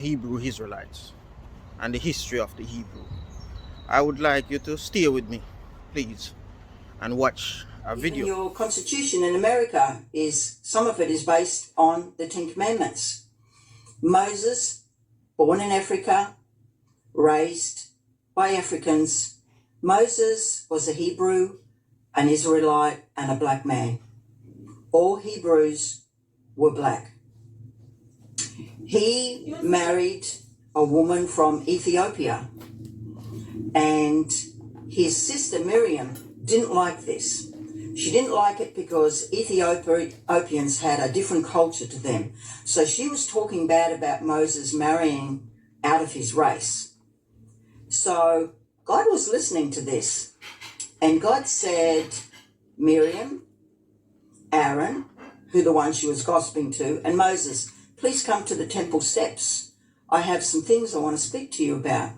Hebrew Israelites and the history of the Hebrew. I would like you to stay with me, please, and watch a Even video. your constitution in America some of it is based on the Ten Commandments. Moses, born in Africa, raised by Africans. Moses was a Hebrew, an Israelite, and a black man. All Hebrews were black. He married a woman from Ethiopia, and his sister Miriam didn't like this. She didn't like it because Ethiopians had a different culture to them. So she was talking bad about Moses marrying out of his race. So God was listening to this, and God said, Miriam, Aaron, who the one she was gossiping to, and Moses, please come to the temple steps. I have some things I want to speak to you about.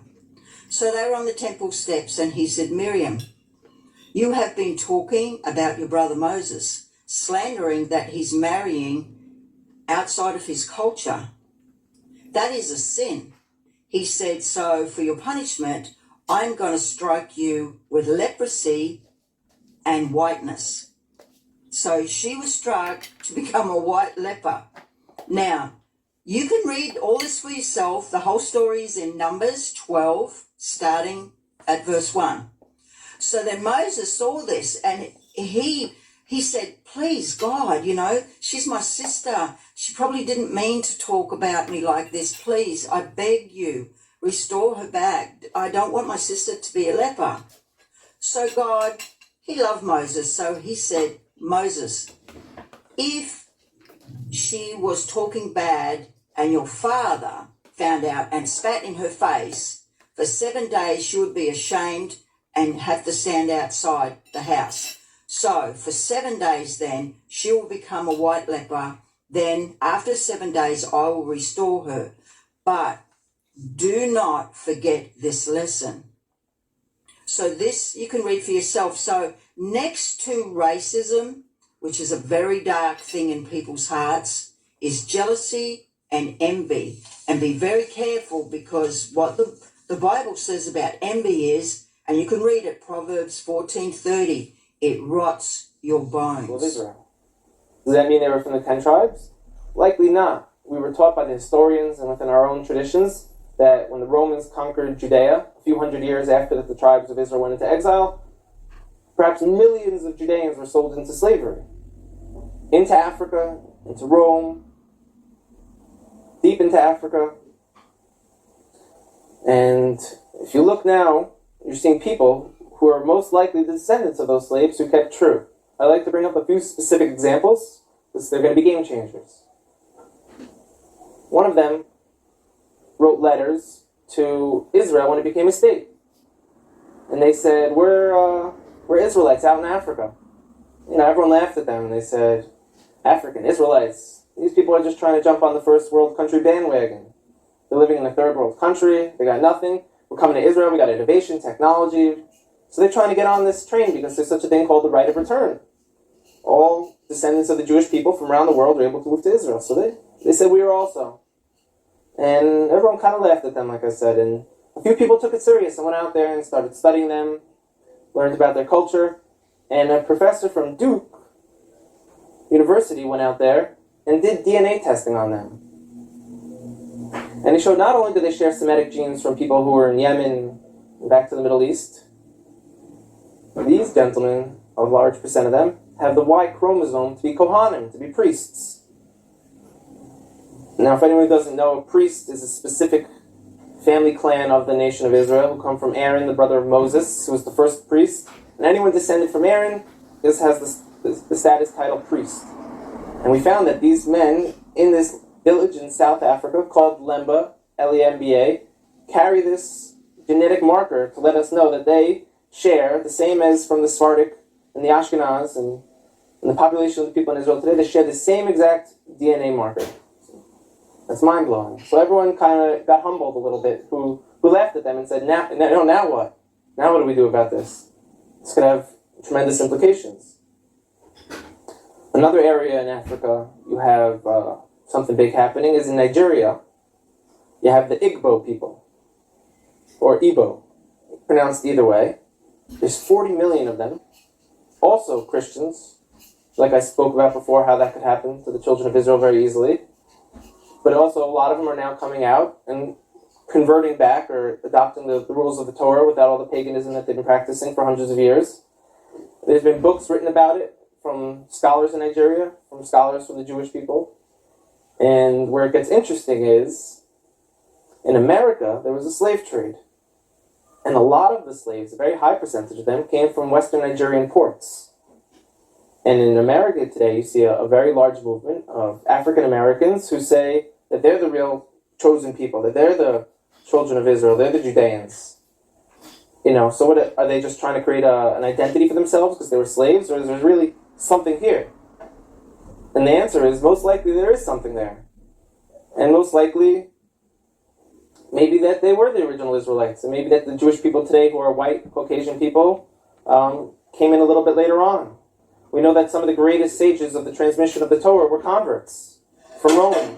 So they were on the temple steps, and he said, Miriam, you have been talking about your brother Moses, slandering that he's marrying outside of his culture. That is a sin. He said, so for your punishment, I'm going to strike you with leprosy and whiteness. So she was struck to become a white leper. Now, you can read all this for yourself. The whole story is in Numbers 12, starting at verse 1. So then Moses saw this, and he said, please, God, she's my sister. She probably didn't mean to talk about me like this. Please, I beg you, restore her back. I don't want my sister to be a leper. So God, he loved Moses. So he said, Moses, if she was talking bad and your father found out and spat in her face, for 7 days she would be ashamed and have to stand outside the house. So for 7 days then, she will become a white leper. Then after 7 days, I will restore her. But do not forget this lesson. So this you can read for yourself. So next to racism, which is a very dark thing in people's hearts, is jealousy and envy. And be very careful, because what the Bible says about envy is, and you can read it, Proverbs 14:30, it rots your bones. Of Israel. Does that mean they were from the 10 tribes? Likely not. We were taught by the historians and within our own traditions that when the Romans conquered Judea, a few hundred years after that the tribes of Israel went into exile, perhaps millions of Judeans were sold into slavery. Into Africa, into Rome, deep into Africa. And if you look now, you're seeing people who are most likely the descendants of those slaves who kept true. I like to bring up a few specific examples, because they're going to be game changers. One of them wrote letters to Israel when it became a state. And they said, we're Israelites out in Africa. Everyone laughed at them, and they said, African, Israelites, these people are just trying to jump on the first world country bandwagon. They're living in a third world country, they got nothing. We're coming to Israel, we got innovation, technology. So they're trying to get on this train because there's such a thing called the right of return. All descendants of the Jewish people from around the world were able to move to Israel. So they said we were also. And everyone kind of laughed at them, like I said. And a few people took it serious and went out there and started studying them, learned about their culture. And a professor from Duke University went out there and did DNA testing on them. And he showed not only do they share Semitic genes from people who were in Yemen and back to the Middle East, these gentlemen, a large percent of them, have the Y chromosome to be Kohanim, to be priests. Now, if anyone doesn't know, a priest is a specific family clan of the nation of Israel who come from Aaron, the brother of Moses, who was the first priest. And anyone descended from Aaron, this has the status title priest. And we found that these men in this village in South Africa called Lemba, L-E-M-B-A, carry this genetic marker to let us know that they share the same as from the Sephardic and the Ashkenaz and the population of the people in Israel today. They share the same exact DNA marker. That's mind-blowing. So everyone kind of got humbled a little bit, who laughed at them and said, now what? Now what do we do about this? This could have tremendous implications. Another area in Africa you have something big happening is in Nigeria. You have the Igbo people, or Igbo, pronounced either way. There's 40 million of them, also Christians, like I spoke about before, how that could happen to the children of Israel very easily. But also a lot of them are now coming out and converting back or adopting the rules of the Torah without all the paganism that they've been practicing for hundreds of years. There's been books written about it from scholars in Nigeria, from scholars from the Jewish people. And where it gets interesting is, in America, there was a slave trade. And a lot of the slaves, a very high percentage of them, came from Western Nigerian ports. And in America today, you see a very large movement of African Americans who say that they're the real chosen people, that they're the children of Israel, they're the Judeans. So what are they just trying to create an identity for themselves because they were slaves, or is there really something here? And the answer is, most likely there is something there. And most likely, maybe that they were the original Israelites, and maybe that the Jewish people today, who are white, Caucasian people, came in a little bit later on. We know that some of the greatest sages of the transmission of the Torah were converts from Rome.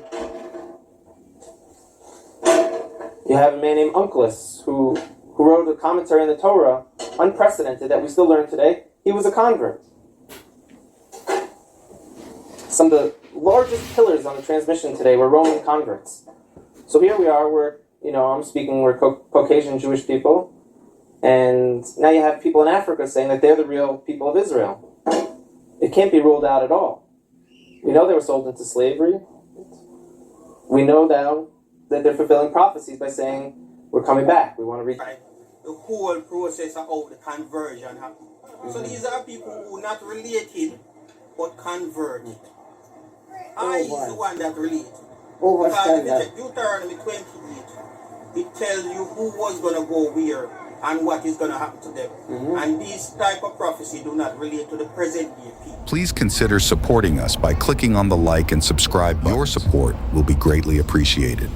You have a man named Onkelos, who wrote a commentary on the Torah, unprecedented, that we still learn today. He was a convert. Some of the largest pillars on the transmission today were Roman converts. So here we are, we're Caucasian Jewish people, and now you have people in Africa saying that they're the real people of Israel. It can't be ruled out at all. We know they were sold into slavery. We know now that they're fulfilling prophecies by saying, we're coming back, we want to reach. The whole process of the conversion happened. So these are people who are not related, but converted. I is the one that related. Because if you check Deuteronomy 28, it tells you who was going to go where and what is going to happen to them. And these type of prophecy do not relate to the present day people. Please consider supporting us by clicking on the like and subscribe. Your support will be greatly appreciated.